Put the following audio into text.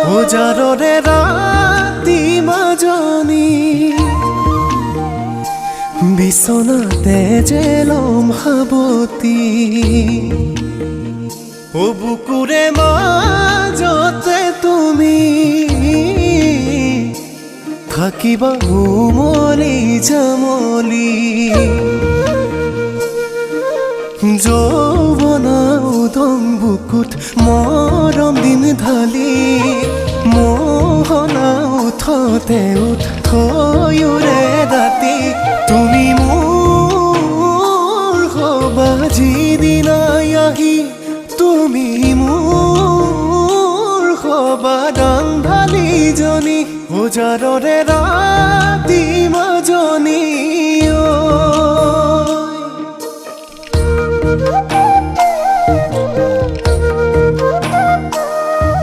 উজাৰৰে ৰাতি মাজনী বিছনাতে যে লম সাৱতি ও বুকুৰে মাজতে তুমি থাকিবা উমলি জামলি যৌৱনা উদং বুকুত মৰম দিন ঢালি মোহনা উঠতে উঠয়ুৰে ৰাতি তুমি মোৰ হবা যিদিনাই আহি তুমি মোৰ হবা ৰান্ধালীজনী উজাৰৰে ৰাতি